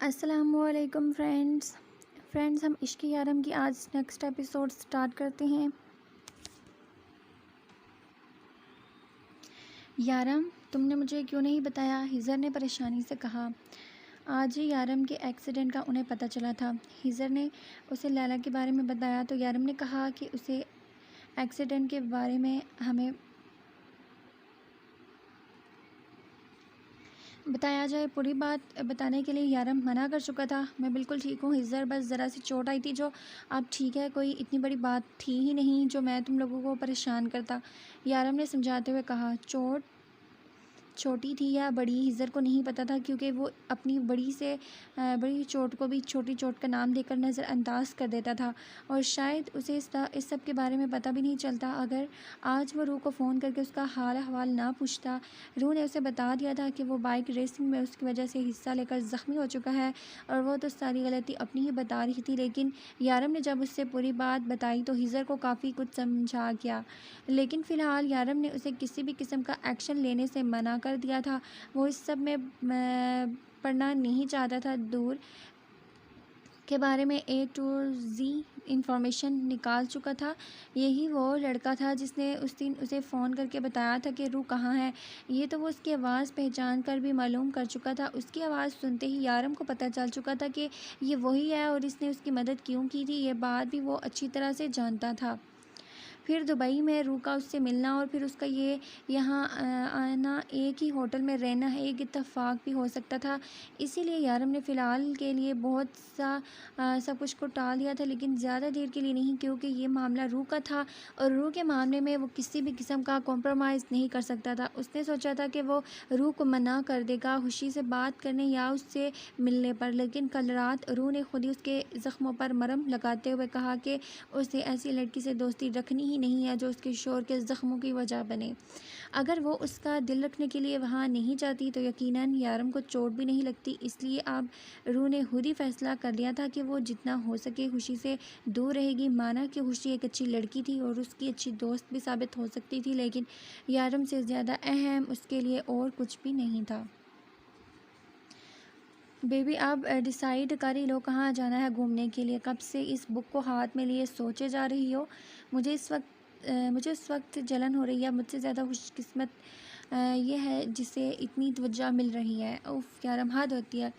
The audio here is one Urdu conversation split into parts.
السلام علیکم فرینڈس ہم عشق یارم کی آج نیکسٹ ایپیسوڈ سٹارٹ کرتے ہیں۔ یارم، تم نے مجھے کیوں نہیں بتایا؟ ہزر نے پریشانی سے کہا۔ آج ہی یارم کے ایکسیڈنٹ کا انہیں پتہ چلا تھا۔ ہزر نے اسے لیلا کے بارے میں بتایا تو یارم نے کہا کہ اسے ایکسیڈنٹ کے بارے میں ہمیں بتایا جائے۔ پوری بات بتانے کے لیے یارم منع کر چکا تھا۔ میں بالکل ٹھیک ہوں ہزر، بس ذرا سی چوٹ آئی تھی جو اب ٹھیک ہے، کوئی اتنی بڑی بات تھی ہی نہیں جو میں تم لوگوں کو پریشان کرتا، یارم نے سمجھاتے ہوئے کہا۔ چوٹ چھوٹی تھی یا بڑی، ہزر کو نہیں پتہ تھا کیونکہ وہ اپنی بڑی بڑی چوٹ کو بھی چھوٹی چوٹ کا نام دے کر نظر انداز کر دیتا تھا، اور شاید اسے اس سب کے بارے میں پتہ بھی نہیں چلتا اگر آج وہ روح کو فون کر کے اس کا حال احوال نہ پوچھتا۔ روح نے اسے بتا دیا تھا کہ وہ بائک ریسنگ میں اس کی وجہ سے حصہ لے کر زخمی ہو چکا ہے، اور وہ تو ساری غلطی اپنی ہی بتا رہی تھی، لیکن یارم نے جب اس سے پوری بات بتائی تو ہزر کو کافی کچھ سمجھا گیا، لیکن فی الحال یارم نے اسے کسی بھی قسم کا ایکشن لینے سے منع کر دیا تھا۔ وہ اس سب میں پڑنا نہیں چاہتا تھا، دور کے بارے میں A to Z انفارمیشن نکال چکا تھا۔ یہی وہ لڑکا تھا جس نے اس دن اسے فون کر کے بتایا تھا کہ روح کہاں ہے۔ یہ تو وہ اس کی آواز پہچان کر بھی معلوم کر چکا تھا۔ اس کی آواز سنتے ہی یارم کو پتہ چل چکا تھا کہ یہ وہی ہے اور اس نے اس کی مدد کیوں کی تھی، یہ بات بھی وہ اچھی طرح سے جانتا تھا۔ پھر دبئی میں روح کا اس سے ملنا اور پھر اس کا یہاں آنا، ایک ہی ہوٹل میں رہنا ایک اتفاق بھی ہو سکتا تھا۔ اسی لیے یارم نے فی الحال کے لیے بہت سب کچھ کو ٹال دیا تھا، لیکن زیادہ دیر کے لیے نہیں، کیونکہ یہ معاملہ روح کا تھا اور روح کے معاملے میں وہ کسی بھی قسم کا کمپرومائز نہیں کر سکتا تھا۔ اس نے سوچا تھا کہ وہ روح کو منع کر دے گا خوشی سے بات کرنے یا اس سے ملنے پر، لیکن کل رات روح نے خود ہی اس کے زخموں پر مرہم لگاتے ہوئے کہا کہ اسے ایسی لڑکی سے دوستی رکھنی ہی نہیں ہے جو اس کے شوہر کے زخموں کی وجہ بنے۔ اگر وہ اس کا دل رکھنے کے لیے وہاں نہیں جاتی تو یقیناً یارم کو چوٹ بھی نہیں لگتی، اس لیے اب روح نے خود ہی فیصلہ کر لیا تھا کہ وہ جتنا ہو سکے خوشی سے دور رہے گی۔ مانا کہ خوشی ایک اچھی لڑکی تھی اور اس کی اچھی دوست بھی ثابت ہو سکتی تھی، لیکن یارم سے زیادہ اہم اس کے لیے اور کچھ بھی نہیں تھا۔ بیبی، اب ڈیسائیڈ کر ہی لو کہاں جانا ہے گھومنے کے لیے۔ کب سے اس بک کو ہاتھ میں لیے سوچے جا رہی ہو؟ مجھے اس وقت جلن ہو رہی ہے۔ مجھ سے زیادہ خوش قسمت یہ ہے جسے اتنی توجہ مل رہی ہے۔ اوف یارم، حد ہوتی ہے،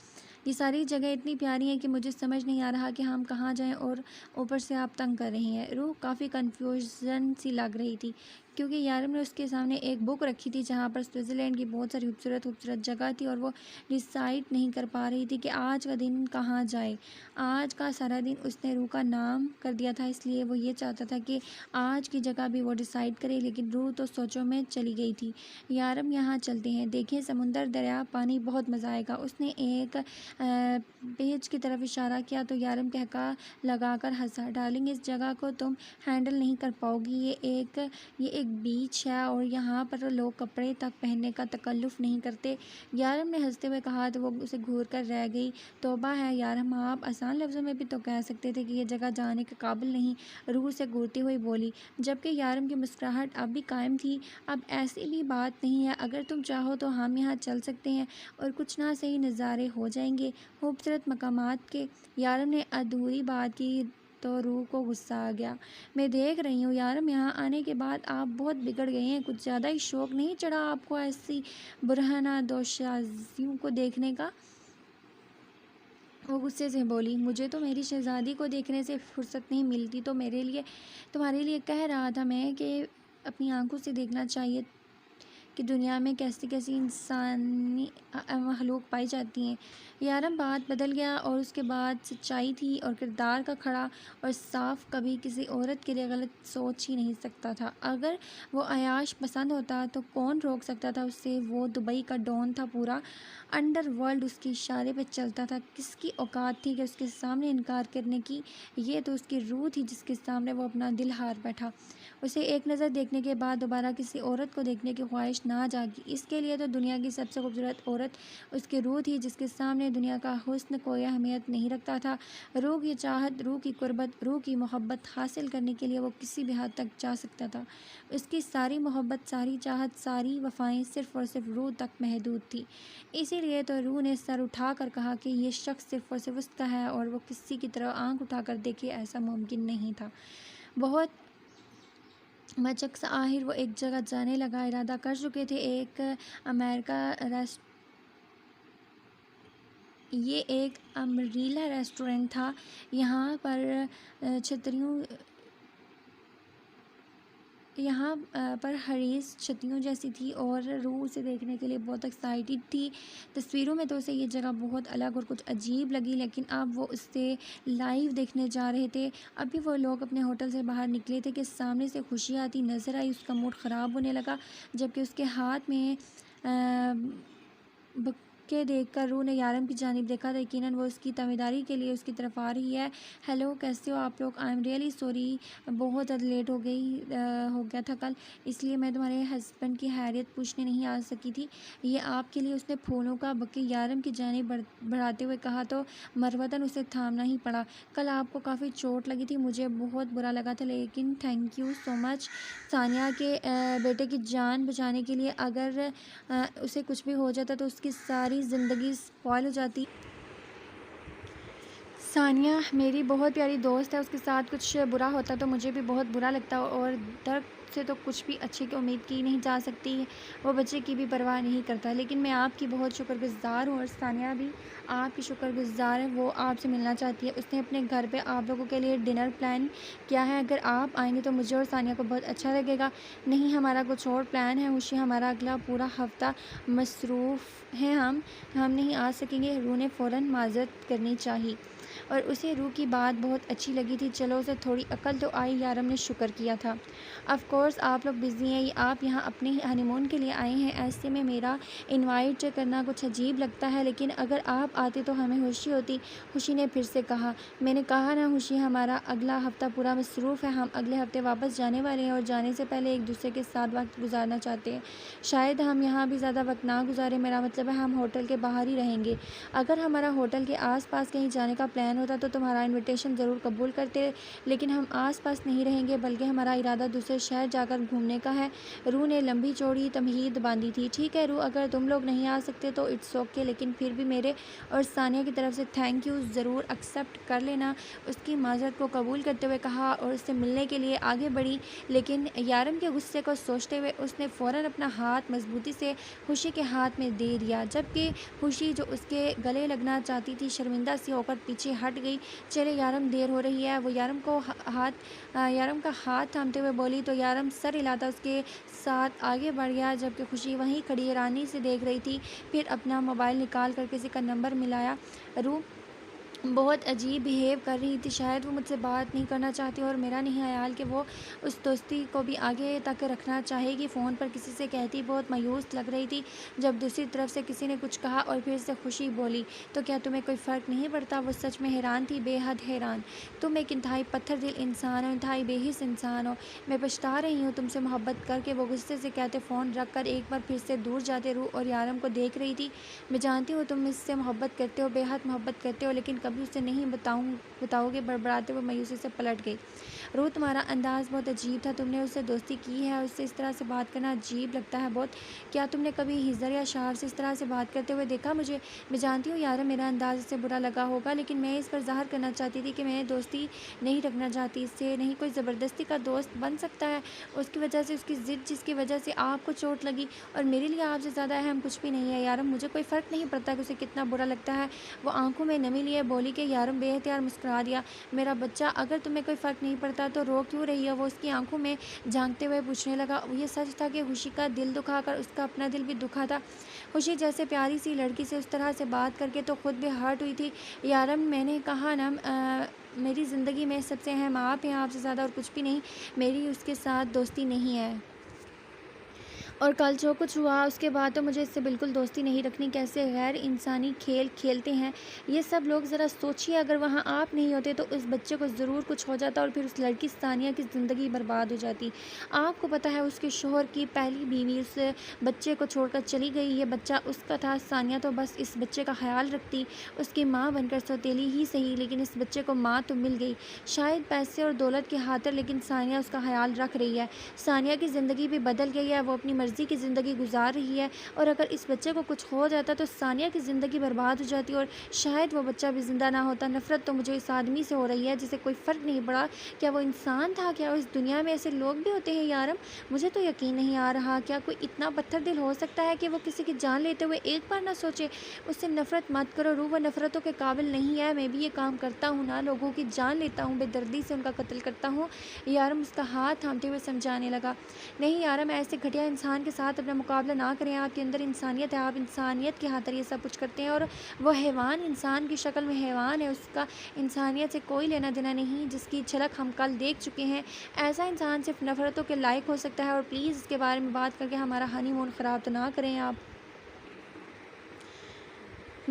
یہ ساری جگہ اتنی پیاری ہیں کہ مجھے سمجھ نہیں آ رہا کہ ہم کہاں جائیں، اور اوپر سے آپ تنگ کر رہی ہیں۔ روح کافی کنفیوژن سی لگ رہی تھی کیونکہ یارم نے اس کے سامنے ایک بک رکھی تھی جہاں پر سوئٹزرلینڈ کی بہت ساری خوبصورت جگہ تھی، اور وہ ڈیسائیڈ نہیں کر پا رہی تھی کہ آج کا دن کہاں جائے۔ آج کا سارا دن اس نے روح کا نام کر دیا تھا، اس لیے وہ یہ چاہتا تھا کہ آج کی جگہ بھی وہ ڈیسائیڈ کرے، لیکن روح تو سوچوں میں چلی گئی تھی۔ یارم، یہاں چلتے ہیں، دیکھیں سمندر، دریا، پانی، بہت مزہ آئے گا۔ اس نے ایک پیج کی طرف اشارہ کیا تو یارم ٹھہکا لگا کر ہنسا۔ ڈارلنگ، اس جگہ کو تم ہینڈل نہیں کر پاؤ گی، یہ ایک بیچ ہے اور یہاں پر لوگ کپڑے تک پہننے کا تکلف نہیں کرتے۔ یارم نے ہنستے ہوئے کہا تو وہ اسے گھور کر رہ گئی۔ توبہ ہے یارم، آپ آسان لفظوں میں بھی تو کہہ سکتے تھے کہ یہ جگہ جانے کے قابل نہیں، روح سے گھورتی ہوئی بولی، جبکہ یارم کی مسکراہٹ اب بھی قائم تھی۔ اب ایسی بھی بات نہیں ہے، اگر تم چاہو تو ہم یہاں چل سکتے ہیں اور کچھ نہ صحیح نظارے ہو جائیں گے خوبصورت مقامات کے۔ یارم نے ادھوری بات کی تو روح کو غصہ آ گیا۔ میں دیکھ رہی ہوں یارم، یہاں آنے کے بعد آپ بہت بگڑ گئے ہیں، کچھ زیادہ ہی شوق نہیں چڑھا آپ کو ایسی برہنہ دوشازیوں کو دیکھنے کا؟ وہ غصے سے بولی، مجھے تو میری شہزادی کو دیکھنے سے فرصت نہیں ملتی، تو تمہارے لیے کہہ رہا تھا میں کہ اپنی آنکھوں سے دیکھنا چاہیے کہ دنیا میں کیسی کیسی انسانی مخلوق پائی جاتی ہیں۔ یارم، بات بدل گیا اور اس کے بعد سچائی تھی اور کردار کا کھڑا اور صاف کبھی کسی عورت کے لیے غلط سوچ ہی نہیں سکتا تھا۔ اگر وہ عیاش پسند ہوتا تو کون روک سکتا تھا اسے؟ وہ دبئی کا ڈان تھا، پورا انڈر ورلڈ اس کے اشارے پہ چلتا تھا، کس کی اوقات تھی کہ اس کے سامنے انکار کرنے کی؟ یہ تو اس کی روح تھی جس کے سامنے وہ اپنا دل ہار بیٹھا۔ اسے ایک نظر دیکھنے کے بعد دوبارہ کسی عورت کو دیکھنے کی خواہش نہ جاگی۔ اس کے لیے تو دنیا کی سب سے خوبصورت عورت اس کی روح تھی، جس کے سامنے دنیا کا حسن کوئی اہمیت نہیں رکھتا تھا۔ روح کی چاہت، روح کی قربت، روح کی محبت حاصل کرنے کے لیے وہ کسی بھی حد تک جا سکتا تھا۔ اس کی ساری محبت، ساری چاہت، ساری وفائیں صرف اور صرف روح تک محدود تھی۔ اسی لیے تو روح نے سر اٹھا کر کہا کہ یہ شخص صرف اور صرف اس کا ہے، اور وہ کسی کی طرف آنکھ اٹھا کر دیکھے ایسا ممکن نہیں تھا۔ بہت مچکس آخر وہ ایک جگہ جانے لگا ارادہ کر چکے تھے، یہ ایک امبریلا ریسٹورنٹ تھا۔ یہاں پر ہریس چھتریوں جیسی تھی اور روح اسے دیکھنے کے لیے بہت ایکسائٹیڈ تھی۔ تصویروں میں تو اسے یہ جگہ بہت الگ اور کچھ عجیب لگی، لیکن اب وہ اسے لائیو دیکھنے جا رہے تھے۔ ابھی وہ لوگ اپنے ہوٹل سے باہر نکلے تھے کہ سامنے سے خوشی آتی نظر آئی۔ اس کا موڈ خراب ہونے لگا جبکہ اس کے ہاتھ میں بکے دیکھ کر روح نے یارم کی جانب دیکھا تھا۔ یقیناً وہ اس کی تابعداری کے لیے اس کی طرف آ رہی ہے۔ ہیلو، کیسے ہو آپ لوگ؟ آئی ایم ریئلی سوری، بہت زیادہ لیٹ ہو گیا تھا کل، اس لیے میں تمہارے ہسبینڈ کی خیریت پوچھنے نہیں آ سکی تھی۔ یہ آپ کے لیے۔ اس نے پھولوں کا بکے یارم کی جانب بڑھاتے ہوئے کہا تو مروتاً اسے تھامنا ہی پڑا۔ کل آپ کو کافی چوٹ لگی تھی، مجھے بہت برا لگا تھا، لیکن تھینک یو سو مچ ثانیہ کے بیٹے کی جان بچانے کے لیے۔ اگر اسے کچھ بھی ہو جاتا تو اس کی ساری زندگی اسپوائل ہو جاتی۔ ثانیہ میری بہت پیاری دوست ہے، اس کے ساتھ کچھ برا ہوتا تو مجھے بھی بہت برا لگتا، اور درد سے تو کچھ بھی اچھے کی امید کی نہیں جا سکتی۔ وہ بچے کی بھی پرواہ نہیں کرتا، لیکن میں آپ کی بہت شکر گزار ہوں، اور ثانیہ بھی آپ کی شکر گزار ہے۔ وہ آپ سے ملنا چاہتی ہے۔ اس نے اپنے گھر پہ آپ لوگوں کے لیے ڈنر پلان کیا ہے۔ اگر آپ آئیں گے تو مجھے اور ثانیہ کو بہت اچھا لگے گا۔ نہیں، ہمارا کچھ اور پلان ہے خوشی، ہمارا اگلا پورا ہفتہ مصروف ہے، ہم نہیں آ سکیں گے۔ روح نے فوراً معذرت کرنی چاہی، اور اسے روح کی بات بہت اچھی لگی تھی۔ چلو، اسے تھوڑی عقل تو آئی۔ یارم نے شکر کیا تھا۔ آف کورس آپ لوگ بزی ہیں، آپ یہاں اپنے ہنی مون کے لیے آئے ہیں، ایسے میں میرا انوائٹ کرنا کچھ عجیب لگتا ہے، لیکن اگر آپ آتے تو ہمیں خوشی ہوتی۔ خوشی نے پھر سے کہا، میں نے کہا نا خوشی، ہمارا اگلا ہفتہ پورا مصروف ہے، ہم اگلے ہفتے واپس جانے والے ہیں، اور جانے سے پہلے ایک دوسرے کے ساتھ وقت گزارنا چاہتے ہیں۔ شاید ہم یہاں بھی زیادہ وقت نہ گزاریں، میرا مطلب ہے ہم ہوٹل کے باہر ہی رہیں گے۔ اگر ہمارا ہوٹل کے آس پاس کہیں جانے کا پلان ہوتا تو تمہارا انویٹیشن ضرور قبول کرتے، لیکن ہم آس پاس نہیں رہیں گے، بلکہ ہمارا ارادہ دوسرے شہر جا کر گھومنے کا ہے۔ روح نے لمبی چوڑی تمہید باندھی تھی۔ ٹھیک ہے روح، اگر تم لوگ نہیں آ سکتے تو اٹس اوکے، لیکن پھر بھی میرے اور ثانیہ کی طرف سے تھینک یو ضرور ایکسیپٹ کر لینا۔ اس کی معذرت کو قبول کرتے ہوئے کہا اور اس سے ملنے کے لیے آگے بڑھی، لیکن یارم کے غصے کو سوچتے ہوئے اس نے فوراً اپنا ہاتھ مضبوطی سے خوشی کے ہاتھ میں دے دیا، جبکہ خوشی جو اس کے گلے لگنا چاہتی تھی شرمندہ سی ہو کر پیچھے ہٹ گئی۔ چلے یارم، دیر ہو رہی ہے، وہ یارم کا ہاتھ تھامتے ہوئے بولی تو یارم سر ہلاتا اس کے ساتھ آگے بڑھ گیا، جبکہ خوشی وہیں کھڑی حیرانی سے دیکھ رہی تھی۔ پھر اپنا موبائل نکال کر کسی کا نمبر ملایا۔ روح بہت عجیب بیہیو کر رہی تھی، شاید وہ مجھ سے بات نہیں کرنا چاہتی، اور میرا نہیں خیال کہ وہ اس دوستی کو بھی آگے تک رکھنا چاہے گی۔ فون پر کسی سے کہتی بہت مایوس لگ رہی تھی، جب دوسری طرف سے کسی نے کچھ کہا اور پھر سے خوشی بولی، تو کیا تمہیں کوئی فرق نہیں پڑتا؟ وہ سچ میں حیران تھی، بے حد حیران۔ تم ایک انتہائی پتھر دل انسان ہو، انتہائی بے حس انسان ہو، میں پچھتا رہی ہوں تم سے محبت کر کے۔ وہ غصے سے کہتے فون رکھ کر ایک بار پھر سے دور جاتے روح اور یارم کو دیکھ رہی تھی۔ میں جانتی ہوں تم اس سے محبت کرتے ہو، بے حد محبت کرتے ہو، لیکن کبھی اسے نہیں بتاؤ گے۔ بڑبڑاتے ہوئے مایوسی سے پلٹ گئی۔ روح تمہارا انداز بہت عجیب تھا، تم نے اس سے دوستی کی ہے، اس سے اس طرح سے بات کرنا عجیب لگتا ہے بہت۔ کیا تم نے کبھی ہزر یا شار سے اس طرح سے بات کرتے ہوئے دیکھا مجھے؟ میں جانتی ہوں یارم میرا انداز اس سے برا لگا ہوگا، لیکن میں اس پر ظاہر کرنا چاہتی تھی کہ میں دوستی نہیں رکھنا چاہتی، اس سے نہیں کوئی زبردستی کا دوست بن سکتا ہے۔ اس کی وجہ سے، اس کی ضد جس کی وجہ سے آپ کو چوٹ لگی، اور میرے لیے آپ سے زیادہ اہم کچھ بھی نہیں ہے یارم، مجھے کوئی فرق نہیں پڑتا کہ اسے کتنا برا لگتا ہے۔ وہ آنکھوں میں نمی لیے بولی کہ یارم بے اختیار مسکرا دیا۔ میرا بچہ، اگر تمہیں کوئی فرق نہیں پڑتا تو رو کیوں رہی ہو؟ وہ اس کی آنکھوں میں جھانکتے ہوئے پوچھنے لگا۔ یہ سچ تھا کہ خوشی کا دل دکھا کر اس کا اپنا دل بھی دکھا تھا۔ خوشی جیسے پیاری سی لڑکی سے اس طرح سے بات کر کے تو خود بھی ہرٹ ہوئی تھی۔ یارم میں نے کہا نا، میری زندگی میں سب سے اہم آپ ہیں، آپ سے زیادہ اور کچھ بھی نہیں، میری اس کے ساتھ دوستی نہیں ہے۔ اور کل جو کچھ ہوا اس کے بعد تو مجھے اس سے بالکل دوستی نہیں رکھنی۔ کیسے غیر انسانی کھیل کھیلتے ہیں یہ سب لوگ، ذرا سوچیے اگر وہاں آپ نہیں ہوتے تو اس بچے کو ضرور کچھ ہو جاتا اور پھر اس لڑکی ثانیہ کی زندگی برباد ہو جاتی۔ آپ کو پتہ ہے اس کے شوہر کی پہلی بیوی اس بچے کو چھوڑ کر چلی گئی، یہ بچہ اس کا تھا۔ ثانیہ تو بس اس بچے کا خیال رکھتی، اس کی ماں بن کر سوتیلی ہی صحیح، لیکن اس بچے کو ماں تو مل گئی، شاید پیسے اور دولت کی خاطر، لیکن ثانیہ اس کا خیال رکھ رہی ہے۔ ثانیہ کی زندگی بھی بدل گئی ہے، وہ اپنی مرضی کی زندگی گزار رہی ہے، اور اگر اس بچے کو کچھ ہو جاتا تو ثانیہ کی زندگی برباد ہو جاتی اور شاید وہ بچہ بھی زندہ نہ ہوتا۔ نفرت تو مجھے اس آدمی سے ہو رہی ہے جسے کوئی فرق نہیں پڑا کیا وہ انسان تھا، کیا اس دنیا میں ایسے لوگ بھی ہوتے ہیں یارم؟ مجھے تو یقین نہیں آ رہا، کیا کوئی اتنا پتھر دل ہو سکتا ہے کہ وہ کسی کی جان لیتے ہوئے ایک بار نہ سوچے؟ اس سے نفرت مت کرو روح، وہ نفرتوں کے قابل نہیں ہے۔ میں بھی یہ کام کرتا ہوں نا، لوگوں کی جان لیتا ہوں، بے دردی سے ان کا قتل کرتا ہوں۔ یارم اس کا ہاتھ تھامتے ہوئے سمجھانے لگا، نہیں یارم، ایسے گھٹیا انسان کے ساتھ اپنا مقابلہ نہ کریں، آپ کے اندر انسانیت ہے، آپ انسانیت کی خاطر یہ سب کچھ کرتے ہیں، اور وہ حیوان انسان کی شکل میں حیوان ہے، اس کا انسانیت سے کوئی لینا دینا نہیں، جس کی جھلک ہم کل دیکھ چکے ہیں۔ ایسا انسان صرف نفرتوں کے لائق ہو سکتا ہے، اور پلیز اس کے بارے میں بات کر کے ہمارا ہنی مون خراب تو نہ کریں آپ۔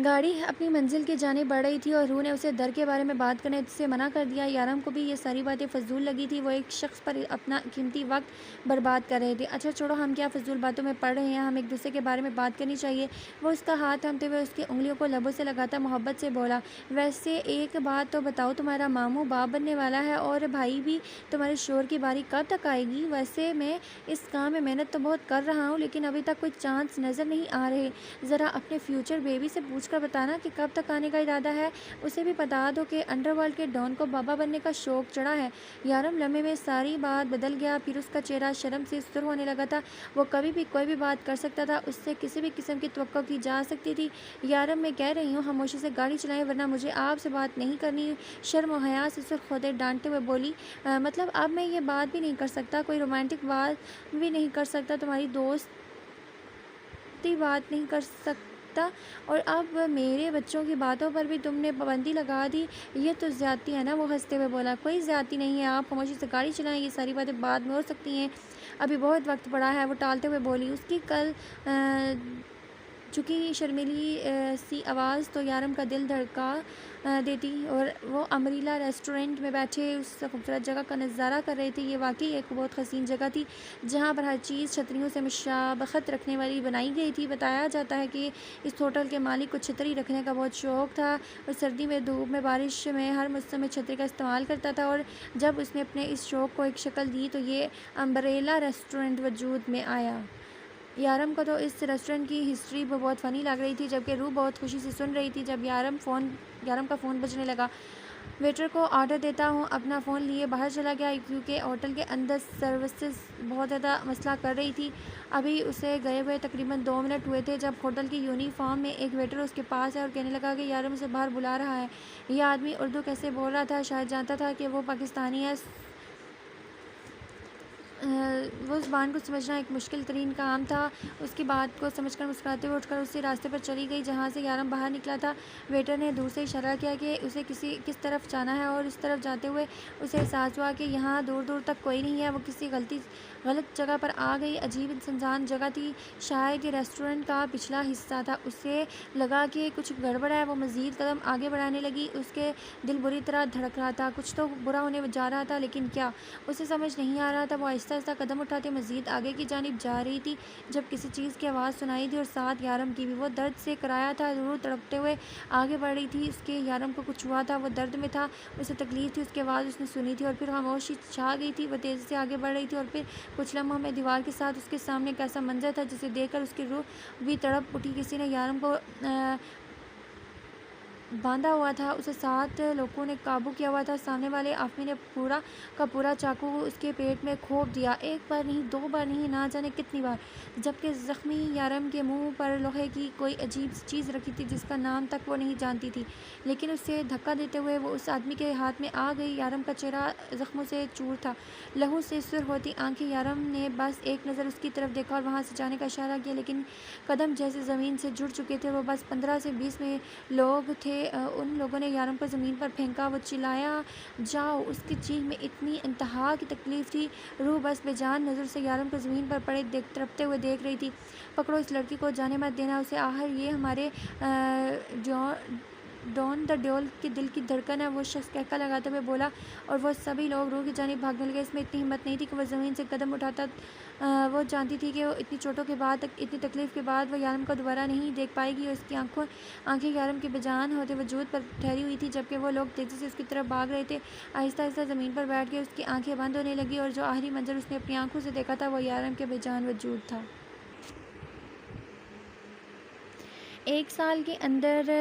گاڑی اپنی منزل کی جانب بڑھ رہی تھی اور روح نے اسے در کے بارے میں بات کرنے سے منع کر دیا۔ یارم کو بھی یہ ساری باتیں فضول لگی تھی، وہ ایک شخص پر اپنا قیمتی وقت برباد کر رہے تھے۔ اچھا چھوڑو، ہم کیا فضول باتوں میں پڑ رہے ہیں، ہم ایک دوسرے کے بارے میں بات کرنی چاہیے۔ وہ اس کا ہاتھ تھامتے ہوئے اس کی انگلیوں کو لبوں سے لگاتا محبت سے بولا، ویسے ایک بات تو بتاؤ، تمہارا ماموں باپ بننے والا ہے اور بھائی بھی، تمہارے شوہر کی باری کب تک آئے گی؟ ویسے میں اس کام میں محنت تو بہت کر رہا ہوں، لیکن ابھی تک کوئی چانس نظر نہیں آ رہے۔ ذرا اپنے فیوچر بیبی سے پوچھ کر بتانا کہ کب تک آنے کا ارادہ ہے، اسے بھی بتا دو کہ انڈر ورلڈ کے ڈان کو بابا بننے کا شوق چڑھا ہے۔ یارم لمحے میں ساری بات بدل گیا، پھر اس کا چہرہ شرم سے سرخ ہونے لگا تھا۔ وہ کبھی بھی کوئی بھی بات کر سکتا تھا، اس سے کسی بھی قسم کی توقع کی جا سکتی تھی۔ یارم میں کہہ رہی ہوں خاموشی سے گاڑی چلائیں ورنہ مجھے آپ سے بات نہیں کرنی۔ شرم و حیا سے سرخ ہوتے ڈانٹتے ہوئے بولی، مطلب اب میں یہ بات بھی نہیں کر سکتا، کوئی رومانٹک بات بھی نہیں کر سکتا، تمہاری دوستی بات نہیں کر سکتا، اور اب میرے بچوں کی باتوں پر بھی تم نے پابندی لگا دی، یہ تو زیادتی ہے نا؟ وہ ہنستے ہوئے بولا، کوئی زیادتی نہیں ہے، آپ خاموشی سے گاڑی چلائیں، یہ ساری باتیں بعد میں ہو سکتی ہیں، ابھی بہت وقت پڑا ہے۔ وہ ٹالتے ہوئے بولی، اس کی کل چکی شرمیلی سی آواز تو یارم کا دل دھڑکا دیتی، اور وہ امریلا ریسٹورنٹ میں بیٹھے اس خوبصورت جگہ کا نظارہ کر رہے تھے۔ یہ واقعی ایک بہت حسین جگہ تھی، جہاں پر ہر چیز چھتریوں سے مشابہت رکھنے والی بنائی گئی تھی۔ بتایا جاتا ہے کہ اس ہوٹل کے مالک کو چھتری رکھنے کا بہت شوق تھا، اور سردی میں، دھوپ میں، بارش میں، ہر موسم میں چھتری کا استعمال کرتا تھا، اور جب اس نے اپنے اس شوق کو ایک شکل دی تو یہ امبریلا ریسٹورنٹ وجود میں آیا۔ یارم کو تو اس ریسٹورنٹ کی ہسٹری بہت فنی لگ رہی تھی، جبکہ روح بہت خوشی سے سن رہی تھی۔ جب یارم کا فون بجنے لگا، ویٹر کو آرڈر دیتا ہوں اپنا فون لیے باہر چلا گیا، کیونکہ ہوٹل کے اندر سروسز بہت زیادہ مسئلہ کر رہی تھی۔ ابھی اسے گئے ہوئے تقریباً 2 منٹ ہوئے تھے جب ہوٹل کی یونیفارم میں ایک ویٹر اس کے پاس ہے اور کہنے لگا کہ یارم اسے باہر بلا رہا ہے۔ یہ آدمی اردو کیسے بول رہا تھا؟ شاید جانتا تھا کہ وہ پاکستانی ہے۔ وہ زبان کو سمجھنا ایک مشکل ترین کام تھا۔ اس کی بات کو سمجھ کر مسکراتے ہوئے اٹھ کر اسی راستے پر چلی گئی جہاں سے یارم باہر نکلا تھا۔ ویٹر نے دور سے اشارہ کیا کہ اسے کس طرف جانا ہے، اور اس طرف جاتے ہوئے اسے احساس ہوا کہ یہاں دور دور تک کوئی نہیں ہے۔ وہ کسی غلط جگہ پر آ گئی، عجیب سنسان جگہ تھی، شاید یہ ریسٹورنٹ کا پچھلا حصہ تھا۔ اسے لگا کہ کچھ گڑبڑ ہے، وہ مزید قدم آگے بڑھانے لگی، اس کے دل بری طرح دھڑک رہا تھا، کچھ تو برا ہونے جا رہا تھا، لیکن کیا؟ اسے سمجھ نہیں آ رہا تھا۔ وہ آہستہ آہستہ قدم اٹھاتے مزید آگے کی جانب جا رہی تھی جب کسی چیز کی آواز سنائی دی، اور ساتھ یارم کی بھی۔ وہ درد سے کرایا تھا، ضرور تڑپتے ہوئے آگے بڑھ رہی تھی، اس کے یارم کو کچھ ہوا تھا، وہ درد میں تھا، اسے تکلیف تھی، اس کی آواز اس نے سنی تھی، اور پھر خاموشی چھا گئی تھی۔ وہ تیزی سے آگے بڑھ رہی تھی، اور پھر کچھ لمحوں میں دیوار کے ساتھ اس کے سامنے ایک ایسا منظر تھا جسے دیکھ کر اس کی روح بھی تڑپ اٹھی۔ کسی نے یارم کو باندھا ہوا تھا، اسے 7 لوگوں نے قابو کیا ہوا تھا۔ سامنے والے آدمی نے پورا کا پورا چاقو اس کے پیٹ میں کھوپ دیا، ایک بار نہیں، 2 بار نہیں، نہ جانے کتنی بار، جبکہ زخمی یارم کے منہ پر لوہے کی کوئی عجیب سی چیز رکھی تھی جس کا نام تک وہ نہیں جانتی تھی، لیکن اسے دھکا دیتے ہوئے وہ اس آدمی کے ہاتھ میں آ گئی۔ یارم کا چہرہ زخموں سے چور تھا، لہو سے سرخ ہوتی آنکھیں۔ یارم نے بس ایک نظر اس کی طرف دیکھا اور وہاں سے جانے کا اشارہ کیا، لیکن قدم جیسے زمین سے جڑ چکے تھے۔ وہ بس 15 سے 20 میں لوگ تھے ان لوگوں نے یارم کو زمین پر پھینکا۔ وہ چلایا جاؤ! اس کی چیخ میں اتنی انتہا کی تکلیف تھی، روح بس بے جان نظر سے یارم کو زمین پر پڑے تڑپتے ہوئے دیکھ رہی تھی۔ پکڑو اس لڑکی کو، جانے مت دینا اسے، آخر یہ ہمارے ڈون دا ڈیول کے دل کی دھڑکن ہے، وہ شخص کہکا لگاتے ہوئے بولا، اور وہ سبھی لوگ روح کی جانب بھاگنے لگے۔ اس میں اتنی ہمت نہیں تھی کہ وہ زمین سے قدم اٹھاتا۔ وہ جانتی تھی کہ اتنی چوٹوں کے بعد، اتنی تکلیف کے بعد وہ یارم کو دوبارہ نہیں دیکھ پائے گی۔ اس کی آنکھیں یارم کے بے جان ہوتے وجود پر ٹھہری ہوئی تھی، جبکہ وہ لوگ تیزی سے اس کی طرف بھاگ رہے تھے۔ آہستہ آہستہ زمین پر بیٹھ گئے، اس کی آنکھیں بند ہونے لگیں، اور جو آخری منظر اس نے اپنی آنکھوں سے دیکھا تھا وہ یارم کے بے جان وجود تھا۔ 1 سال کے اندر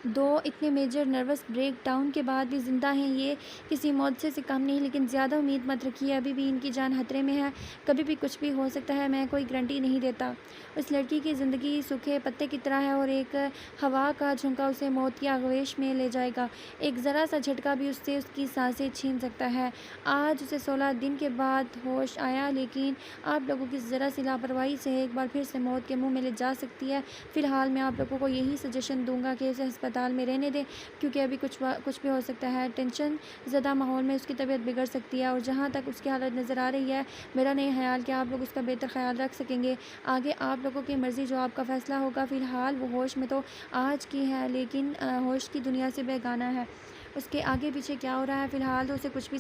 2 اتنے میجر نروس بریک ڈاؤن کے بعد بھی زندہ ہیں، یہ کسی معجزے سے کم نہیں، لیکن زیادہ امید مت رکھیے، ابھی بھی ان کی جان خطرے میں ہے، کبھی بھی کچھ بھی ہو سکتا ہے، میں کوئی گارنٹی نہیں دیتا۔ اس لڑکی کی زندگی سوکھے پتے کی طرح ہے، اور ایک ہوا کا جھونکا اسے موت کی آغوش میں لے جائے گا، ایک ذرا سا جھٹکا بھی اس سے اس کی سانسیں چھین سکتا ہے۔ آج اسے 16 دن کے بعد ہوش آیا، لیکن آپ لوگوں کی ذرا سی لاپرواہی سے ایک بار پھر سے موت کے منہ میں لے جا سکتی ہے۔ فی الحال میں آپ لوگوں کو یہی سجیشن دوں گا کہ اسے ہسپتال میں رہنے دیں، کیونکہ ابھی کچھ بھی ہو سکتا ہے، ٹینشن زدہ ماحول میں اس کی طبیعت بگڑ سکتی ہے، اور جہاں تک اس کی حالت نظر آ رہی ہے، میرا نہیں خیال کہ آپ لوگ اس کا بہتر خیال رکھ سکیں گے۔ آگے آپ لوگوں کی مرضی، جو آپ کا فیصلہ ہوگا۔ فی الحال وہ ہوش میں تو آج کی ہے، لیکن ہوش کی دنیا سے بیگانہ ہے۔ اس کے آگے پیچھے کیا ہو رہا ہے فی الحال تو اسے کچھ بھی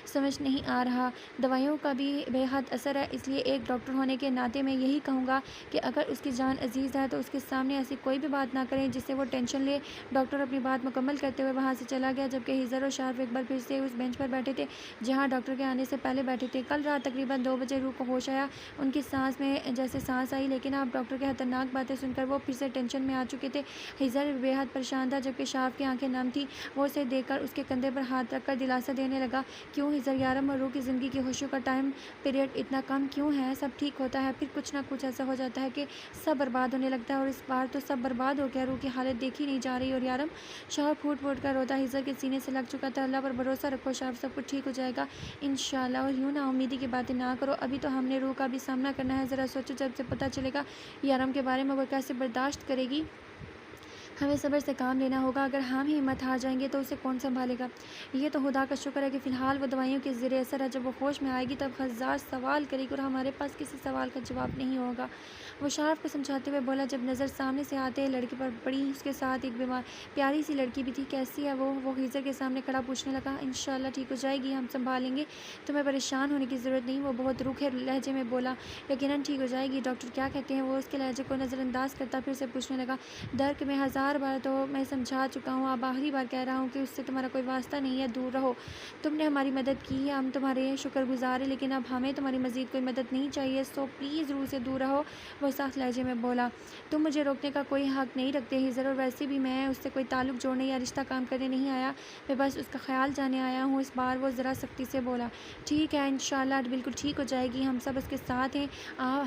سمجھ نہیں آ رہا۔ دوائیوں کا بھی بے حد اثر ہے، اس لیے ایک ڈاکٹر ہونے کے ناطے میں یہی کہوں گا کہ اگر اس کی جان عزیز ہے تو اس کے سامنے ایسی کوئی بھی بات نہ کریں جس سے وہ ٹینشن لے۔ ڈاکٹر اپنی بات مکمل کرتے ہوئے وہاں سے چلا گیا، جبکہ ہیزر اور شارپ ایک بار پھر سے اس بینچ پر بیٹھے تھے جہاں ڈاکٹر کے آنے سے پہلے بیٹھے تھے۔ کل رات تقریباً 2 بجے روح کو ہوش آیا، ان کی سانس میں جیسے سانس آئی، لیکن اب ڈاکٹر کی خطرناک باتیں سن کر وہ پھر سے ٹینشن میں آ چکے تھے۔ ہیزر بے حد پریشان تھا، جبکہ شارپ کی آنکھیں نم تھیں۔ وہ اسے دیکھ کر اس کے کندھے پر ہاتھ رکھ کر دلاسا دینے لگا۔ کیوں ہیزر، یارم اور روح کی زندگی کی خوشیوں کا ٹائم پیریڈ اتنا کم کیوں ہے؟ سب ٹھیک ہوتا ہے، پھر کچھ نہ کچھ ایسا ہو جاتا ہے کہ سب برباد ہونے لگتا ہے، اور اس بار تو سب برباد ہو گیا۔ روح کی حالت دیکھی نہیں جا رہی، اور یارم شارپ پھوٹ پھوٹ کر روتا ہیزر کے سینے سے لگ چکا تھا۔ اللہ پر بھروسہ رکھو شارپ، سب کچھ ٹھیک ہو جائے گا انشاءاللہ، اور یوں نا امیدی کی باتیں نہ کرو، ابھی تو ہم نے روح کا بھی سامنا کرنا ہے۔ ذرا سوچو، جب سے پتہ چلے گا یارم کے بارے میں وہ کیسے برداشت کرے گی۔ ہمیں صبر سے کام لینا ہوگا، اگر ہم ہی ہمت ہار جائیں گے تو اسے کون سنبھالے گا؟ یہ تو خدا کا شکر ہے کہ فی الحال وہ دوائیوں کے زیر اثر ہے، جب وہ ہوش میں آئے گی تب 1000 سوال کرے گی، اور ہمارے پاس کسی سوال کا جواب نہیں ہوگا۔ وہ شارپ کو سمجھاتے ہوئے بولا۔ جب نظر سامنے سے آتے لڑکی پر پڑی، اس کے ساتھ ایک پیاری سی لڑکی بھی تھی، کیسی ہے وہ ہیزر کے سامنے کھڑا پوچھنے لگا۔ انشاءاللہ ٹھیک ہو جائے گی، ہم سنبھالیں گے، تمہیں پریشان ہونے کی ضرورت نہیں، وہ بہت روکھے لہجے میں بولا۔ یقیناً ٹھیک ہو جائے گی، ڈاکٹر کیا کہتے ہیں؟ وہ اس کے لہجے کو نظر انداز کرتا پھر سے پوچھنے لگا۔ درک میں 1000 بار تو میں سمجھا چکا ہوں، اب آخری بار کہہ رہا ہوں کہ اس سے تمہارا کوئی واسطہ نہیں ہے، دور رہو۔ تم نے ہماری مدد کی ہے، ہم تمہارے شکر گزار ہیں، لیکن اب ہمیں تمہاری مزید کوئی مدد نہیں چاہیے، سو پلیز روح سے دور رہو، وہ سخت لہجے میں بولا۔ تم مجھے روکنے کا کوئی حق نہیں رکھتے ہیزر، اور ویسے بھی میں اس سے کوئی تعلق جوڑنے یا رشتہ قائم کرنے نہیں آیا، میں بس اس کا خیال جاننے آیا ہوں۔ اس بار وہ ذرا سختی سے بولا۔ ٹھیک ہے، انشاءاللہ بالکل ٹھیک ہو جائے گی، ہم سب اس کے ساتھ ہیں،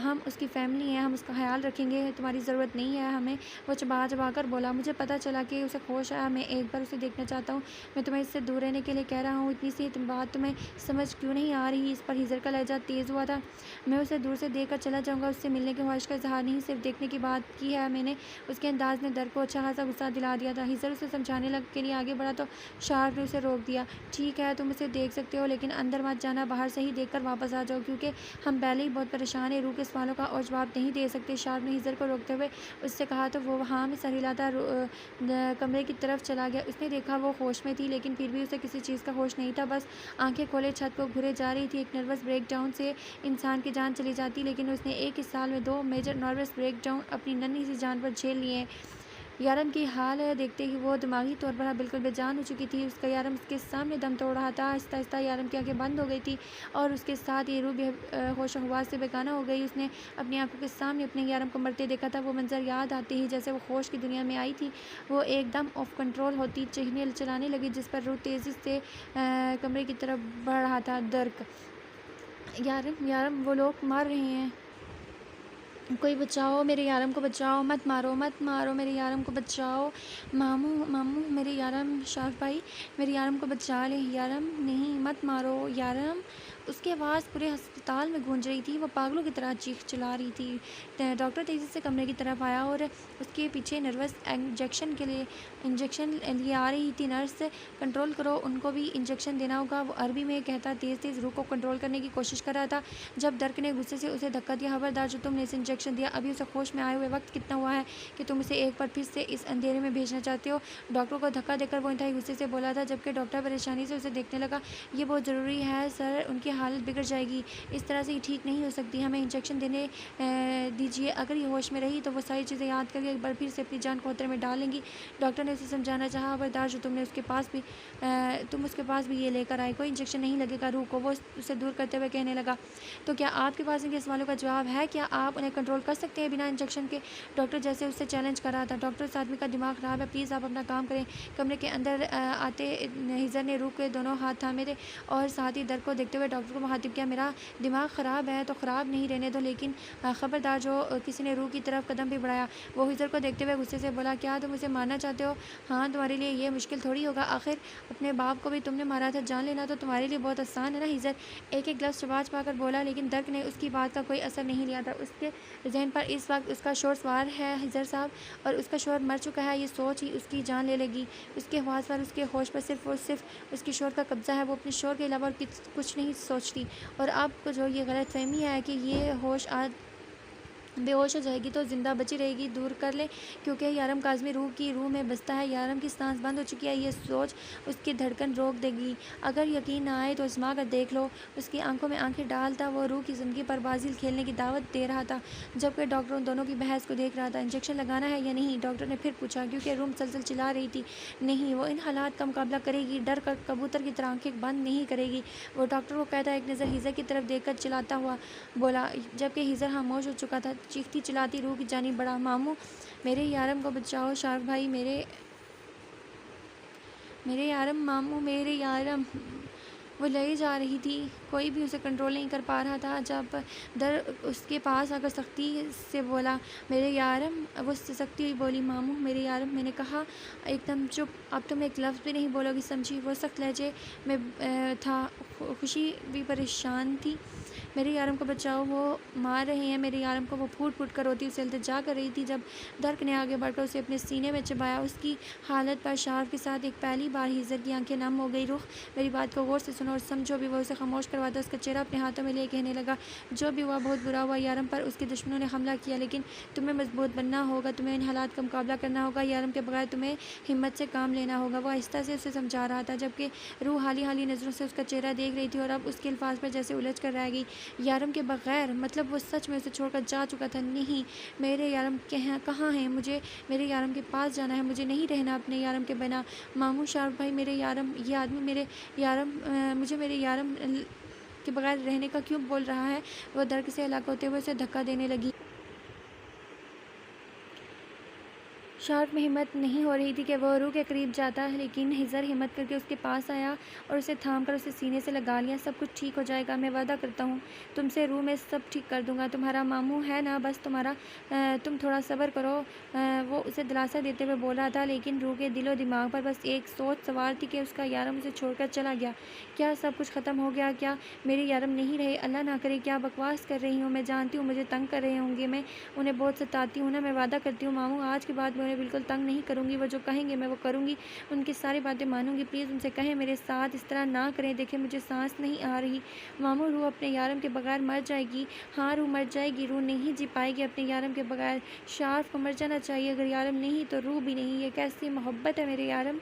ہم اس کی فیملی ہیں، ہم اس کا خیال رکھیں گے، تمہاری ضرورت نہیں ہے ہمیں، وہ چبا کر بولا۔ مجھے پتہ چلا کہ اسے ہوش آیا، میں ایک بار اسے دیکھنا چاہتا ہوں، میں تمہیں اس سے دور رہنے کے لیے کہہ رہا ہوں، اتنی سی بات تمہیں سمجھ کیوں نہیں آ رہی؟ اس پر ہیزر کا لہجہ تیز ہوا تھا۔ میں اسے دور سے دیکھ کر چلا جاؤں گا، اس سے ملنے کی خواہش کا اظہار نہیں، صرف دیکھنے کی بات کی ہے میں نے۔ اس کے انداز نے در کو اچھا خاصا غصہ دلا دیا تھا۔ ہیزر اسے سمجھانے کے لیے آگے بڑھا تو شارپ نے اسے روک دیا۔ ٹھیک ہے، تم اسے دیکھ سکتے ہو، لیکن اندر مت جانا، باہر سے ہی دیکھ کر واپس آ جاؤ، کیونکہ ہم پہلے ہی بہت پریشان ہیں، روح کے سوالوں کا اور جواب نہیں دے سکتے۔ شارپ نے ہیزر کو روکتے ہوئے اس سے کہا تو وہ ہاں میں سر ہلاتا کمرے کی طرف چلا گیا۔ اس نے دیکھا وہ ہوش میں تھی، لیکن پھر بھی اسے کسی چیز کا ہوش نہیں تھا، بس آنکھیں کھولے چھت کو گھورے جا رہی تھی۔ ایک نروس بریک ڈاؤن سے انسان کی جان چلی جاتی، لیکن اس نے ایک ہی سال میں 2 میجر نروس بریک ڈاؤن اپنی ننھی سی جان پر جھیل لیے۔ یارم کی حال دیکھتے ہی وہ دماغی طور پر بالکل بے جان ہو چکی تھی، اس کا یارم اس کے سامنے دم توڑ رہا تھا۔ آہستہ آہستہ یارم کی آنکھیں بند ہو گئی تھی، اور اس کے ساتھ یہ روح بھی ہوش و حواس سے بیگانہ ہو گئی۔ اس نے اپنی آنکھوں کے سامنے اپنے یارم کو مرتے دیکھا تھا، وہ منظر یاد آتے ہی جیسے وہ ہوش کی دنیا میں آئی تھی وہ ایک دم آف کنٹرول ہوتی چلانے لگی، جس پر روح تیزی سے کمرے کی طرف بڑھ رہا تھا۔ درک یارم وہ لوگ مار رہے ہیں، کوئی بچاؤ، میرے یارم کو بچاؤ، مت مارو میرے یارم کو بچاؤ، ماموں میرے یارم، شارپ بھائی میرے یارم کو بچا لے، یارم نہیں، مت مارو یارم، اس کی آواز پورے ہسپتال میں گونج رہی تھی۔ وہ پاگلوں کی طرح چیخ چلا رہی تھی۔ ڈاکٹر تیزی سے کمرے کی طرف آیا اور اس کے پیچھے نروس انجیکشن لیے آ رہی تھی۔ نرس، کنٹرول کرو، ان کو بھی انجیکشن دینا ہوگا، وہ عربی میں کہتا تیز تیز روح کو کنٹرول کرنے کی کوشش کر رہا تھا جب ڈرک نے غصے سے اسے دھکا دیا۔ خبردار جو تم نے اسے انجیکشن دیا، ابھی اسے ہوش میں آئے ہوئے وقت کتنا ہوا ہے کہ تم اسے ایک بار پھر سے اس اندھیرے میں بھیجنا چاہتے ہو؟ ڈاکٹر کو دھکا دے کر وہ انتہائی غصے سے بولا تھا، جبکہ ڈاکٹر پریشانی سے اسے دیکھنے لگا۔ یہ بہت ضروری ہے سر، ان کی حالت بگڑ جائے گی، اس طرح سے یہ ٹھیک نہیں ہو سکتی، ہمیں انجیکشن دینے دیجیے، اگر یہ ہوش میں رہی تو وہ ساری چیزیں یاد کر کے ایک بار پھر سے اپنی جان کو خطرے میں ڈال لیں گی۔ ڈاکٹر نے اسے سمجھانا چاہا، خبردار جو تم اس کے پاس بھی یہ لے کر آئے، کوئی انجیکشن نہیں لگے گا روح کو، وہ اسے دور کرتے ہوئے کہنے لگا۔ تو کیا آپ کے پاس ان کے سوالوں کا جواب ہے؟ کیا آپ انہیں کنٹرول کر سکتے ہیں بنا انجیکشن کے؟ ڈاکٹر جیسے اس سے چیلنج کر رہا تھا۔ ڈاکٹر، اس آدمی کا دماغ خراب ہے، پلیز آپ اپنا کام کریں۔ کمرے کے اندر آتے ہیزر نے روح کے دونوں ہاتھ تھامے تھے اور ساتھ ہی ڈرک کو دیکھتے ہوئے ڈاکٹر کو مخاطب کیا، میرا دماغ خراب ہے تو خراب نہیں رہنے دو، لیکن خبردار جو کسی نے روح کی طرف قدم بھی بڑھایا۔ وہ ہیزر کو دیکھتے ہوئے غصے سے بولا، کیا تم اسے مارنا چاہتے ہو؟ ہاں، تمہارے لیے یہ مشکل تھوڑی ہوگا، آخر اپنے باپ کو بھی تم نے مارا تھا، جان لینا تو تمہارے لیے بہت آسان ہے نا؟ ہیزر ایک گلفز چبا چبا کر بولا، لیکن ڈرک نے اس کی بات کا کوئی اثر نہیں لیا تھا۔ اس کے ذہن پر اس وقت اس کا شوہر سوار ہے ہیزر صاحب، اور اس کا شوہر مر چکا ہے، یہ سوچ ہی اس کی جان لے لے گی۔ اس کے حواس پر، اس کے ہوش پر صرف اور صرف اس کے شوہر کا قبضہ ہے، وہ اپنے شوہر کے علاوہ اور کچھ نہیں سوچتی۔ اور آپ کو جو یہ غلط فہمی ہے کہ یہ بے ہوش ہو جائے گی تو زندہ بچی رہے گی، دور کر لیں، کیونکہ یارم کاظمی روح میں بستا ہے، یارم کی سانس بند ہو چکی ہے، یہ سوچ اس کی دھڑکن روک دے گی۔ اگر یقین نہ آئے تو آزما کر دیکھ لو۔ اس کی آنکھوں میں آنکھیں ڈال تھا، وہ روح کی زندگی پر بازی کھیلنے کی دعوت دے رہا تھا، جبکہ ڈاکٹر ان دونوں کی بحث کو دیکھ رہا تھا۔ انجیکشن لگانا ہے یا نہیں؟ ڈاکٹر نے پھر پوچھا، کیونکہ روح مسلسل چلا رہی تھی۔ نہیں، وہ ان حالات کا مقابلہ کرے گی، ڈر کر کبوتر کی طرح آنکھیں بند نہیں کرے گی۔ وہ ڈاکٹر کو کہتا ایک نظر ہیزر کی طرف دیکھ کر چلاتا ہوا بولا، جبکہ ہیزر خاموش ہو چکا تھا، چیختی چلاتی روح کی جانب بڑھا، ماموں میرے یارم کو بچاؤ، شارک بھائی میرے یارم، ماموں میرے یارم۔ وہ لڑی جا رہی تھی، کوئی بھی اسے کنٹرول نہیں کر پا رہا تھا۔ جب در اس کے پاس آ کر سختی سے بولا، میرے یارم، وہ سختی ہوئی بولی، ماموں میرے یارم، میں نے کہا ایک دم چپ، اب تم ایک لفظ بھی نہیں بولو گی، سمجھی؟ وہ سخت لہجے میں تھا، خوشی بھی پریشان تھی۔ میرے یارم کو بچاؤ، وہ مار رہے ہیں میرے یارم کو، وہ پھوٹ پھوٹ کر روتی اسے التجا کر رہی تھی۔ جب ڈرک نے آگے بڑھ کر اسے اپنے سینے میں چبایا، اس کی حالت پر شارف کے ساتھ ایک پہلی بار ہیزر کی آنکھیں نم ہو گئی۔ رخ، میری بات کو غور سے سنو اور سمجھو بھی۔ وہ اسے خاموش کرواتا اس کا چہرہ اپنے ہاتھوں میں لیے کہنے لگا، جو بھی ہوا بہت برا ہوا، یارم پر اس کے دشمنوں نے حملہ کیا، لیکن تمہیں مضبوط بننا ہوگا، تمہیں ان حالات کا مقابلہ کرنا ہوگا، یارم کے بغیر تمہیں ہمت سے کام لینا ہوگا۔ وہ آہستہ سے اسے سمجھا رہا تھا، جبکہ روح حالی حالی نظروں سے اس کا چہرہ دیکھ رہی تھی اور اب اس کے الفاظ پر جیسے الجھ کر رہ گئی۔ یارم کے بغیر مطلب وہ سچ میں اسے چھوڑ کر جا چکا تھا؟ نہیں، میرے یارم کہاں ہیں؟ مجھے میرے یارم کے پاس جانا ہے، مجھے نہیں رہنا اپنے یارم کے بنا۔ ماموں، شارک بھائی میرے یارم، یہ آدمی میرے یارم، مجھے میرے یارم کے بغیر رہنے کا کیوں بول رہا ہے؟ وہ ڈرک سے ہلاک ہوتے ہوئے اسے دھکا دینے لگی۔ شارک میں ہمت نہیں ہو رہی تھی کہ وہ روح کے قریب جاتا، لیکن ہیزر ہمت کر کے اس کے پاس آیا اور اسے تھام کر اسے سینے سے لگا لیا۔ سب کچھ ٹھیک ہو جائے گا، میں وعدہ کرتا ہوں تم سے، روح میں سب ٹھیک کر دوں گا، تمہارا ماموں ہے نا، بس تم تھوڑا صبر کرو۔ وہ اسے دلاسا دیتے ہوئے بول رہا تھا، لیکن روح کے دل و دماغ پر بس ایک سوچ سوار تھی کہ اس کا یارم اسے چھوڑ کر چلا گیا۔ کیا سب کچھ ختم ہو گیا؟ کیا میرے یارم نہیں رہے؟ اللہ نہ کرے، کیا بکواس کر رہی ہوں، میں جانتی ہوں مجھے تنگ کر رہے ہوں گے، میں انہیں بہت ستاتی ہوں نا، میں وعدہ کرتی ہوں ماموں، آج کے بعد میں انہیں بالکل تنگ نہیں کروں گی، وہ جو کہیں گے میں وہ کروں گی، ان کی ساری باتیں مانوں گی، پلیز ان سے کہیں میرے ساتھ اس طرح نہ کریں، دیکھیں مجھے سانس نہیں آ رہی۔ ماموں، روح اپنے یارم کے بغیر مر جائے گی؟ ہاں، روح مر جائے گی، روح نہیں جی پائے گی اپنے یارم کے بغیر۔ شارف کو مر جانا چاہیے، اگر یارم نہیں تو روح بھی نہیں، یہ کیسی محبت ہے؟ میرے یارم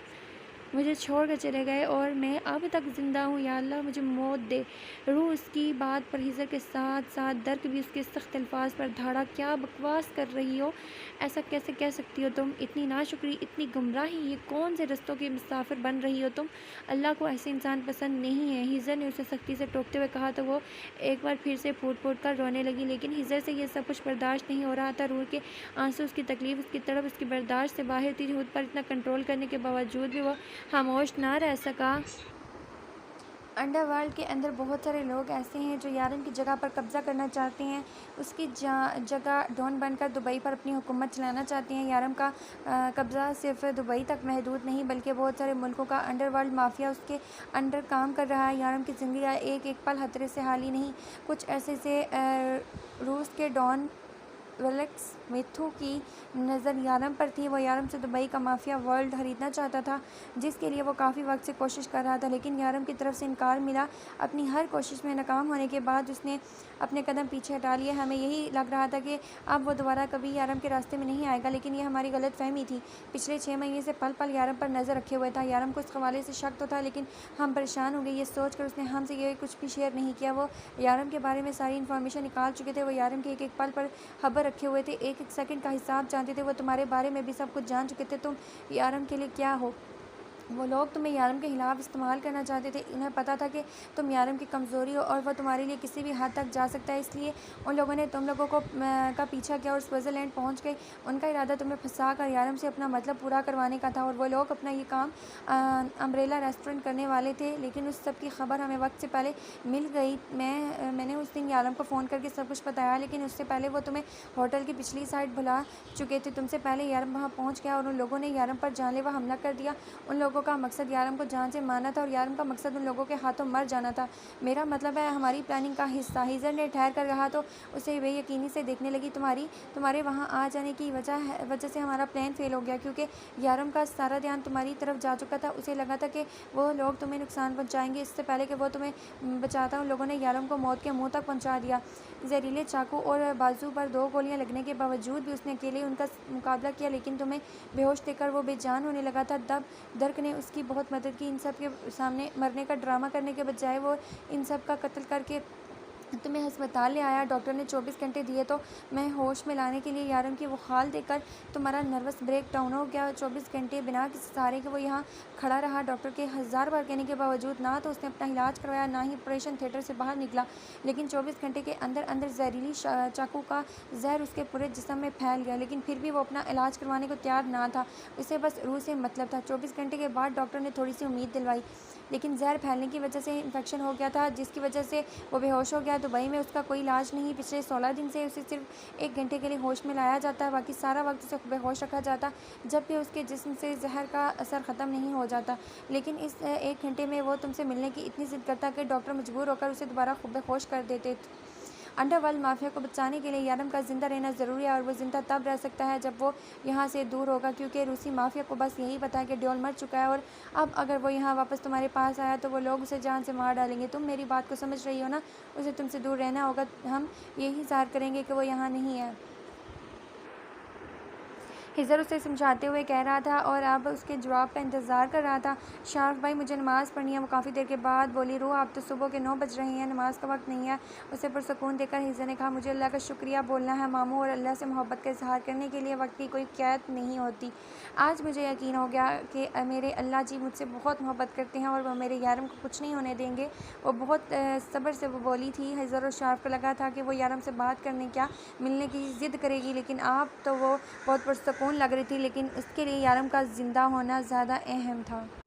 مجھے چھوڑ کر چلے گئے اور میں اب تک زندہ ہوں، یا اللہ مجھے موت دے۔ روح اس کی بات پر ہیزر کے ساتھ ساتھ ڈرک بھی اس کے سخت الفاظ پر دھاڑا، کیا بکواس کر رہی ہو، ایسا کیسے کہہ سکتی ہو تم؟ اتنی ناشکری، اتنی گمراہی، یہ کون سے رستوں کی مسافر بن رہی ہو تم؟ اللہ کو ایسے انسان پسند نہیں ہے، ہیزر نے اسے سختی سے ٹوکتے ہوئے کہا تو وہ ایک بار پھر سے پھوٹ پھوٹ کر رونے لگی، لیکن ہیزر سے یہ سب کچھ برداشت نہیں ہو رہا تھا۔ روح کے آنسو، اس کی تکلیف، اس کی تڑپ اس کی برداشت سے باہر تھی، خود پر اتنا کنٹرول کرنے کے باوجود بھی وہ خاموش نہ رہ سکا۔ انڈر ورلڈ کے اندر بہت سارے لوگ ایسے ہیں جو یارم کی جگہ پر قبضہ کرنا چاہتے ہیں، اس کی جگہ ڈون بن کر دبئی پر اپنی حکومت چلانا چاہتے ہیں۔ یارم کا قبضہ صرف دبئی تک محدود نہیں بلکہ بہت سارے ملکوں کا انڈر ورلڈ مافیا اس کے انڈر کام کر رہا ہے۔ یارم کی زندگی کا ایک ایک پل خطرے سے خالی نہیں۔ کچھ عرصے سے روس کے ڈان ولیکس میتھو کی نظر یارم پر تھی۔ وہ یارم سے دبئی کا مافیا ورلڈ خریدنا چاہتا تھا، جس کے لیے وہ کافی وقت سے کوشش کر رہا تھا، لیکن یارم کی طرف سے انکار ملا۔ اپنی ہر کوشش میں ناکام ہونے کے بعد اس نے اپنے قدم پیچھے ہٹا لیے۔ ہمیں یہی لگ رہا تھا کہ اب وہ دوبارہ کبھی یارم کے راستے میں نہیں آئے گا، لیکن یہ ہماری غلط فہمی تھی۔ پچھلے 6 مہینے سے پل پل یارم پر نظر رکھے ہوئے تھا۔ یارم کو اس حوالے سے شک تو تھا، لیکن ہم پریشان ہو گئے یہ سوچ کر اس نے ہم سے یہ کچھ بھی شیئر نہیں کیا۔ وہ یارم کے بارے میں ساری انفارمیشن نکال چکے تھے۔ وہ یارم کے ایک ایک پل پر خبر رکھے ہوئے تھے، ایک ایک سیکنڈ کا حساب جانتے تھے۔ وہ تمہارے بارے میں بھی سب کچھ جان چکے تھے، تم یارم کے لیے کیا ہو۔ وہ لوگ تمہیں یارم کے خلاف استعمال کرنا چاہتے تھے۔ انہیں پتا تھا کہ تم یارم کی کمزوری ہو اور وہ تمہارے لیے کسی بھی حد تک جا سکتا ہے، اس لیے ان لوگوں نے تم لوگوں کا پیچھا کیا اور سوئٹزرلینڈ پہنچ گئے۔ ان کا ارادہ تمہیں پھنسا کر یارم سے اپنا مطلب پورا کروانے کا تھا، اور وہ لوگ اپنا یہ کام امبریلا ریسٹورنٹ کرنے والے تھے، لیکن اس سب کی خبر ہمیں وقت سے پہلے مل گئی۔ میں نے اس دن یارم کو فون کر کے سب کچھ بتایا، لیکن اس سے پہلے وہ تمہیں ہوٹل کی پچھلی سائڈ بھلا چکے تھے۔ تم سے پہلے یارم وہاں پہنچ گیا اور ان لوگوں نے یارم پر جان لیوا حملہ کر دیا۔ ان لوگوں کا مقصد یارم کو جان سے مارنا تھا اور یارم کا مقصد ان لوگوں کے ہاتھوں مر جانا تھا۔ میرا مطلب ہے ہماری پلاننگ کا حصہ۔ ہیزر نے ٹھہر کر کہا تو اسے بے یقینی سے دیکھنے لگی۔ تمہارے وہاں آ جانے کی وجہ سے ہمارا پلان فیل ہو گیا، کیونکہ یارم کا سارا دھیان تمہاری طرف جا چکا تھا۔ اسے لگا تھا کہ وہ لوگ تمہیں نقصان پہنچائیں گے۔ اس سے پہلے کہ وہ تمہیں بچاتا ان لوگوں نے یارم کو موت کے منہ تک پہنچا دیا۔ زہریلے چاقو اور بازو پر 2 گولیاں لگنے کے باوجود بھی اس نے اکیلے ان کا مقابلہ کیا، لیکن تمہیں بے ہوش دیکھ کر وہ بے جان ہونے لگا تھا۔ درک نے اس کی بہت مدد کی۔ ان سب کے سامنے مرنے کا ڈرامہ کرنے کے بجائے وہ ان سب کا قتل کر کے تمہیں ہسپتال لے آیا۔ ڈاکٹر نے 24 گھنٹے دیے تو میں ہوش میں لانے کے لیے۔ یارم کی وہ خال دیکھ کر تمہارا نروس بریک ڈاؤن ہو گیا۔ 24 گھنٹے بنا کسی سہارے کے وہ یہاں کھڑا رہا۔ ڈاکٹر کے 1000 بار کہنے کے باوجود نہ تو اس نے اپنا علاج کروایا، نہ ہی آپریشن تھیٹر سے باہر نکلا، لیکن 24 گھنٹے کے اندر زہریلی چاقو کا زہر اس کے پورے جسم میں پھیل گیا، لیکن پھر بھی وہ اپنا علاج کروانے کو تیار نہ تھا۔ اسے بس روح سے مطلب تھا۔ 24 گھنٹے کے بعد ڈاکٹر نے تھوڑی سی امید دلوائی، لیکن زہر پھیلنے کی وجہ سے انفیکشن ہو گیا تھا، جس کی وجہ سے وہ بے ہوش ہو گیا۔ دبئی میں اس کا کوئی علاج نہیں۔ پچھلے 16 دن سے اسے صرف 1 گھنٹے کے لیے ہوش میں لایا جاتا ہے، باقی سارا وقت اسے بے ہوش رکھا جاتا، جب بھی اس کے جسم سے زہر کا اثر ختم نہیں ہو جاتا۔ لیکن اس 1 گھنٹے میں وہ تم سے ملنے کی اتنی ضد کرتا کہ ڈاکٹر مجبور ہو کر اسے دوبارہ بے ہوش کر دیتے۔ انڈر ورلڈ مافیا کو بچانے کے لیے یارم کا زندہ رہنا ضروری ہے، اور وہ زندہ تب رہ سکتا ہے جب وہ یہاں سے دور ہوگا، کیونکہ روسی مافیا کو بس یہی پتا ہے کہ ڈیول مر چکا ہے، اور اب اگر وہ یہاں واپس تمہارے پاس آیا تو وہ لوگ اسے جان سے مار ڈالیں گے۔ تم میری بات کو سمجھ رہی ہو نا؟ اسے تم سے دور رہنا ہوگا، ہم یہی ظاہر کریں گے کہ وہ یہاں نہیں ہے۔ ہیزر اسے سمجھاتے ہوئے کہہ رہا تھا اور اب اس کے جواب کا انتظار کر رہا تھا۔ شارف بھائی، مجھے نماز پڑھنی ہے۔ وہ کافی دیر کے بعد بولی۔ روح، اب تو صبح کے 9 بج رہے ہیں، نماز کا وقت نہیں ہے۔ اسے پرسکون دیکھ کر ہیزر نے کہا، مجھے اللہ کا شکریہ بولنا ہے ماموں، اور اللہ سے محبت کا اظہار کرنے کے لیے وقت کی کوئی قید نہیں ہوتی۔ آج مجھے یقین ہو گیا کہ میرے اللہ جی مجھ سے بہت محبت کرتے ہیں، اور وہ میرے یارم کو کچھ نہیں ہونے دیں گے۔ وہ بہت صبر سے وہ بولی تھی۔ ہیزر اور شارف کو لگا تھا کہ وہ یارم سے بات کرنے کیا ملنے کی ضد کرے گی، لیکن اب تو وہ بہت پرسکون لگ رہی تھی، لیکن اس کے لیے یارم کا زندہ ہونا زیادہ اہم تھا۔